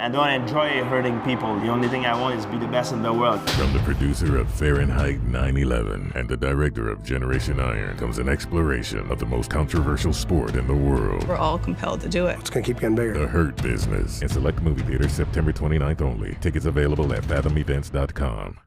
I don't enjoy hurting people. The only thing I want is be the best in the world. From the producer of Fahrenheit 9/11 and the director of Generation Iron comes an exploration of the most controversial sport in the world. We're all compelled to do it. It's going to keep getting bigger. The Hurt Business. In select movie theaters September 29th only. Tickets available at fathomevents.com.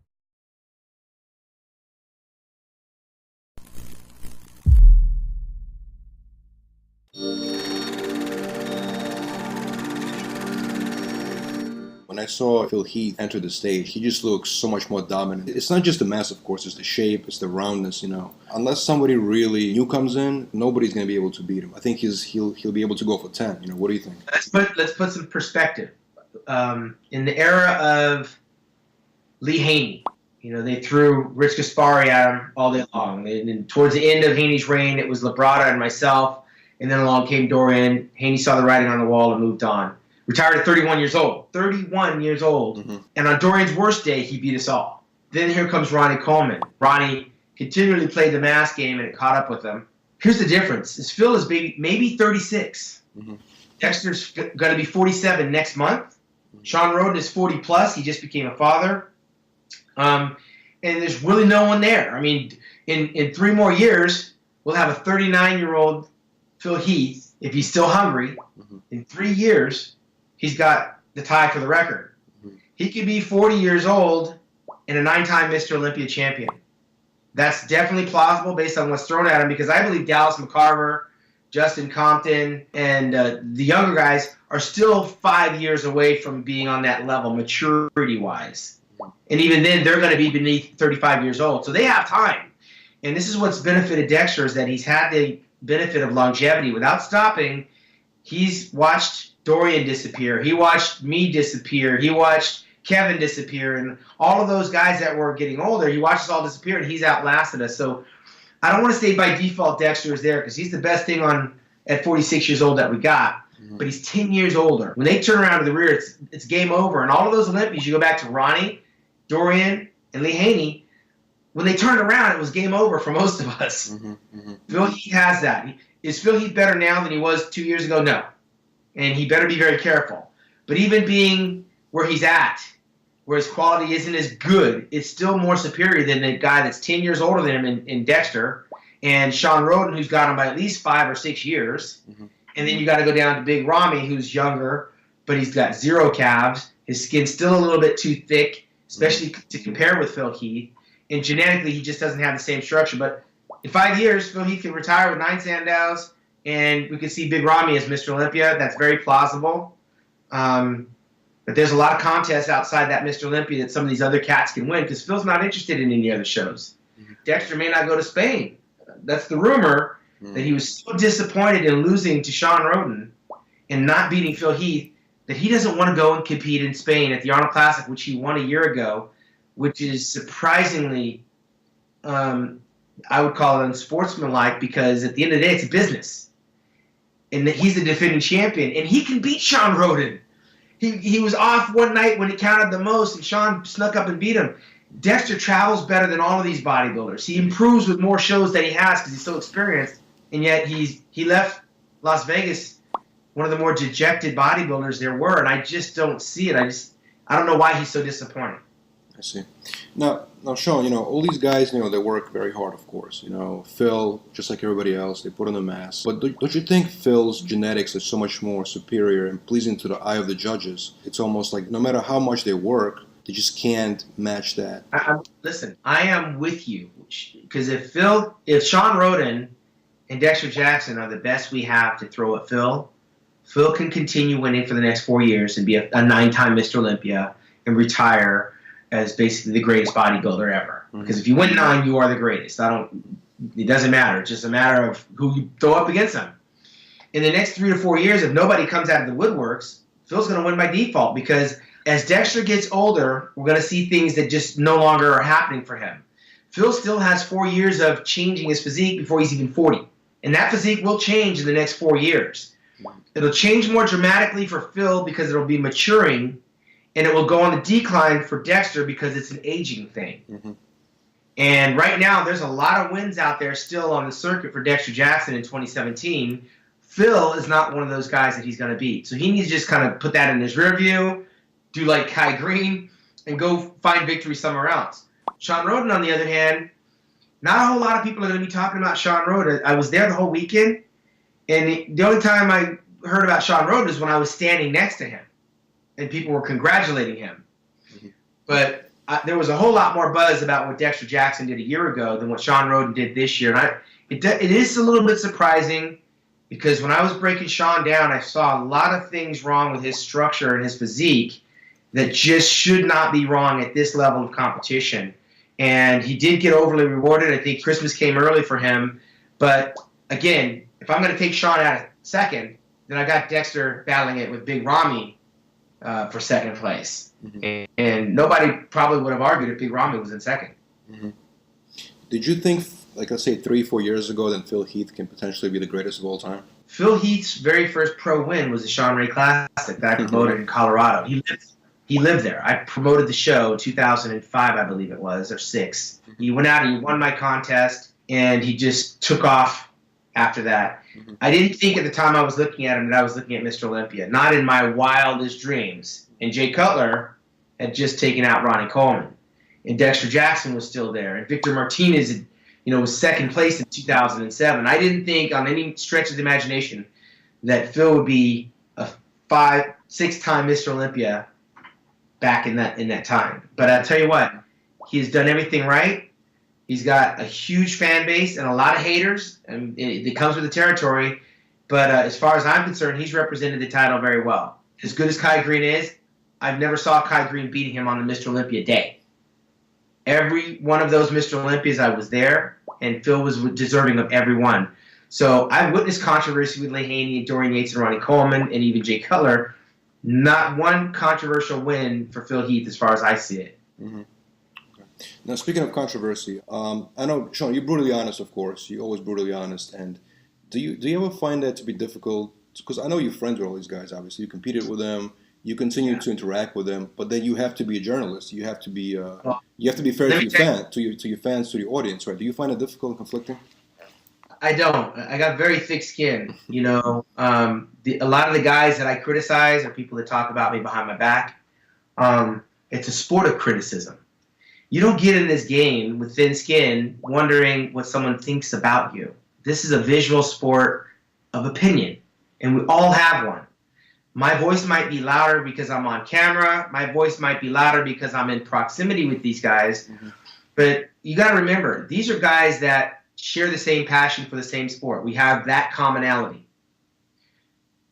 When I saw Phil Heath enter the stage, he just looks so much more dominant. It's not just the mass, of course, it's the shape, it's the roundness, Unless somebody really new comes in, nobody's going to be able to beat him. I think he'll be able to go for 10. What do you think? Let's put some perspective. In the era of Lee Haney, they threw Rich Gaspari at him all day long. And towards the end of Haney's reign, it was Labrada and myself, and then along came Dorian. Haney saw the writing on the wall and moved on. Retired at 31 years old. 31 years old. Mm-hmm. And on Dorian's worst day, he beat us all. Then here comes Ronnie Coleman. Ronnie continually played the mass game, and it caught up with him. Here's the difference. Phil is maybe 36. Mm-hmm. Dexter's going to be 47 next month. Mm-hmm. Shawn Ray is 40 plus. He just became a father. And there's really no one there. I mean, in 3 more years, we'll have a 39-year-old Phil Heath, if he's still hungry. Mm-hmm. In 3 years, he's got the tie for the record. Mm-hmm. He could be 40 years old and a 9-time Mr. Olympia champion. That's definitely plausible based on what's thrown at him, because I believe Dallas McCarver, Justin Compton, and the younger guys are still 5 years away from being on that level maturity-wise. And even then, they're going to be beneath 35 years old. So they have time. And this is what's benefited Dexter, is that he's had the benefit of longevity. Without stopping, he's watched Dorian disappear. He watched me disappear. He watched Kevin disappear. And all of those guys that were getting older, he watched us all disappear, and he's outlasted us. So I don't want to say by default Dexter is there, because he's the best thing on at 46 years old that we got. Mm-hmm. But he's 10 years older. When they turn around to the rear, it's game over. And all of those Olympians, you go back to Ronnie, Dorian, and Lee Haney, when they turned around, it was game over for most of us. Mm-hmm, mm-hmm. Phil Heath has that. Is Phil Heath better now than he was 2 years ago? No. And he better be very careful. But even being where he's at, where his quality isn't as good, it's still more superior than the guy that's 10 years older than him in Dexter, and Shawn Ray, who's got him by at least 5 or 6 years. Mm-hmm. And then you got to go down to Big Ramy, who's younger, but he's got 0 calves. His skin's still a little bit too thick, especially to compare with Phil Heath. And genetically, he just doesn't have the same structure. But in 5 years, Phil Heath can retire with 9 Sandows, and we could see Big Ramy as Mr. Olympia. That's very plausible. But there's a lot of contests outside that Mr. Olympia that some of these other cats can win, because Phil's not interested in any other shows. Mm-hmm. Dexter may not go to Spain. That's the rumor, that he was so disappointed in losing to Shawn Ray and not beating Phil Heath that he doesn't want to go and compete in Spain at the Arnold Classic, which he won a year ago, which is surprisingly, I would call it unsportsmanlike, because at the end of the day, it's a business. And he's the defending champion, and he can beat Shawn Ray. He was off one night when it counted the most, and Shawn snuck up and beat him. Dexter travels better than all of these bodybuilders. He improves with more shows that he has because he's so experienced, and yet he left Las Vegas one of the more dejected bodybuilders there were, and I just don't see it. I don't know why he's so disappointed. I see. Now, Shawn, all these guys, they work very hard, of course. Phil, just like everybody else, they put on a mask. But don't you think Phil's genetics are so much more superior and pleasing to the eye of the judges? It's almost like no matter how much they work, they just can't match that. Listen, I am with you. Because if Shawn Ray and Dexter Jackson are the best we have to throw at Phil can continue winning for the next 4 years and be a 9-time Mr. Olympia and retire as basically the greatest bodybuilder ever. Mm-hmm. Because if you win 9, you are the greatest. It doesn't matter. It's just a matter of who you throw up against them. In the next 3 to 4 years, if nobody comes out of the woodworks, Phil's going to win by default, because as Dexter gets older, we're going to see things that just no longer are happening for him. Phil still has 4 years of changing his physique before he's even 40. And that physique will change in the next 4 years. It'll change more dramatically for Phil because it'll be maturing, and it will go on the decline for Dexter because it's an aging thing. Mm-hmm. And right now, there's a lot of wins out there still on the circuit for Dexter Jackson in 2017. Phil is not one of those guys that he's going to beat. So he needs to just kind of put that in his rear view, do like Kai Green, and go find victory somewhere else. Shawn Rhoden, on the other hand, not a whole lot of people are going to be talking about Shawn Rhoden. I was there the whole weekend, and the only time I heard about Shawn Rhoden is when I was standing next to him, and people were congratulating him. Mm-hmm. But there was a whole lot more buzz about what Dexter Jackson did a year ago than what Shawn Rhoden did this year. And it is a little bit surprising, because when I was breaking Shawn down, I saw a lot of things wrong with his structure and his physique that just should not be wrong at this level of competition. And he did get overly rewarded. I think Christmas came early for him. But again, if I'm going to take Shawn out of second, then I got Dexter battling it with Big Ramy for second place. Mm-hmm. And nobody probably would have argued if Big Ramy was in second. Mm-hmm. Did you think, like let's say 3-4 years ago, that Phil Heath can potentially be the greatest of all time? Phil Heath's very first pro win was the Shawn Ray Classic that I promoted in Colorado. He lived there. I promoted the show in 2005, I believe it was, or 6. He went out and he won my contest, and he just took off after that. Mm-hmm. I didn't think at the time I was looking at him that I was looking at Mr. Olympia. Not in my wildest dreams. And Jay Cutler had just taken out Ronnie Coleman. And Dexter Jackson was still there. And Victor Martinez was second place in 2007. I didn't think on any stretch of the imagination that Phil would be a 5-6-time Mr. Olympia back in that time. But I'll tell you what, he has done everything right. He's got a huge fan base and a lot of haters, and it comes with the territory. But as far as I'm concerned, he's represented the title very well. As good as Kai Green is, I've never saw Kai Green beating him on the Mr. Olympia day. Every one of those Mr. Olympias, I was there, and Phil was deserving of every one. So I've witnessed controversy with Lee Haney, Dorian Yates, and Ronnie Coleman, and even Jay Cutler. Not one controversial win for Phil Heath as far as I see it. Mm-hmm. Okay. Now, speaking of controversy, I know, Shawn, you're brutally honest, of course. You're always brutally honest. And do you ever find that to be difficult? Because I know you're friends with all these guys, obviously. You competed with them. You continue to interact with them, but then you have to be a journalist. You have to be fair to your fans, to the audience, right? Do you find it difficult and conflicting? I don't. I got very thick skin. A lot of the guys that I criticize are people that talk about me behind my back. It's a sport of criticism. You don't get in this game with thin skin wondering what someone thinks about you. This is a visual sport of opinion, and we all have one. My voice might be louder because I'm on camera. My voice might be louder because I'm in proximity with these guys. Mm-hmm. But you got to remember, these are guys that share the same passion for the same sport. We have that commonality.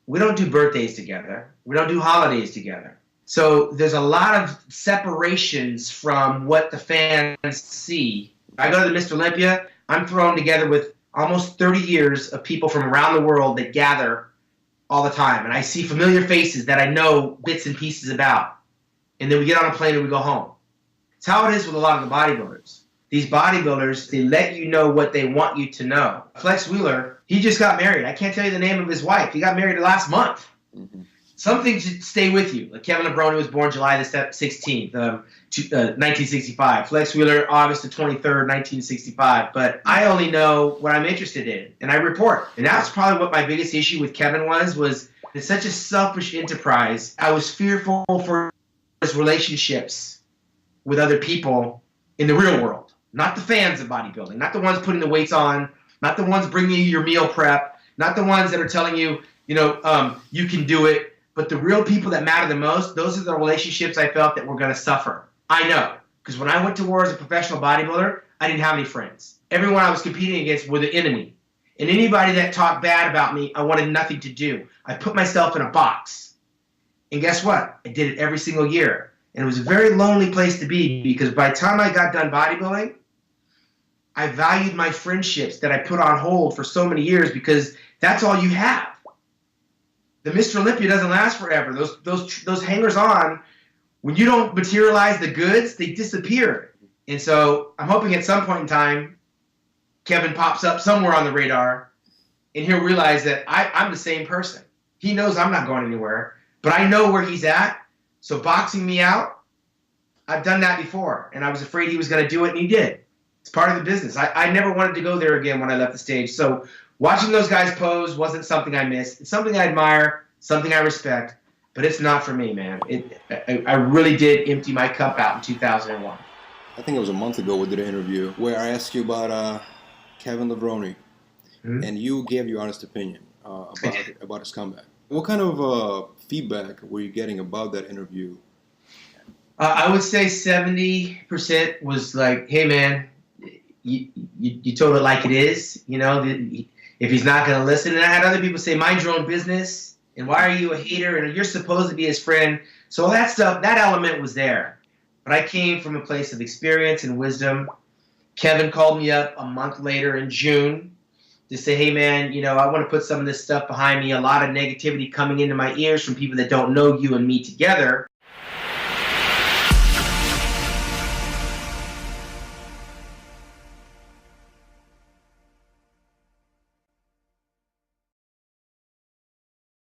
We don't do birthdays together. We don't do holidays together. So there's a lot of separations from what the fans see. If I go to the Mr. Olympia, I'm thrown together with almost 30 years of people from around the world that gather all the time. And I see familiar faces that I know bits and pieces about. And then we get on a plane and we go home. It's how it is with a lot of the bodybuilders. These bodybuilders, they let you know what they want you to know. Flex Wheeler, he just got married. I can't tell you the name of his wife. He got married last month. Mm-hmm. Some things should stay with you. Like Kevin Lebroni was born July the 16th, 1965. Flex Wheeler, August the 23rd, 1965. But I only know what I'm interested in, and I report. And that's probably what my biggest issue with Kevin was it's such a selfish enterprise. I was fearful for his relationships with other people in the real world. Not the fans of bodybuilding, not the ones putting the weights on, not the ones bringing you your meal prep, not the ones that are telling you, you can do it. But the real people that matter the most, those are the relationships I felt that were going to suffer. I know. Because when I went to war as a professional bodybuilder, I didn't have any friends. Everyone I was competing against were the enemy. And anybody that talked bad about me, I wanted nothing to do. I put myself in a box. And guess what? I did it every single year. And it was a very lonely place to be, because by the time I got done bodybuilding, I valued my friendships that I put on hold for so many years, because that's all you have. The Mr. Olympia doesn't last forever. Those hangers-on, when you don't materialize the goods, they disappear. And so I'm hoping at some point in time, Kevin pops up somewhere on the radar, and he'll realize that I'm the same person. He knows I'm not going anywhere, but I know where he's at. So boxing me out, I've done that before, and I was afraid he was going to do it, and he did. It's part of the business. I never wanted to go there again when I left the stage. So watching those guys pose wasn't something I missed. It's something I admire, something I respect, but it's not for me, man. I really did empty my cup out in 2001. I think it was a month ago we did an interview where I asked you about Kevin Levrone, and you gave your honest opinion about his comeback. What kind of feedback were you getting about that interview? I would say 70% was like, hey, man, you told it like it is. You know, if he's not going to listen. And I had other people say, mind your own business. And why are you a hater? And you're supposed to be his friend. So all that stuff, that element was there. But I came from a place of experience and wisdom. Kevin called me up a month later in June to say, hey, man, you know, I want to put some of this stuff behind me. A lot of negativity coming into my ears from people that don't know you and me together.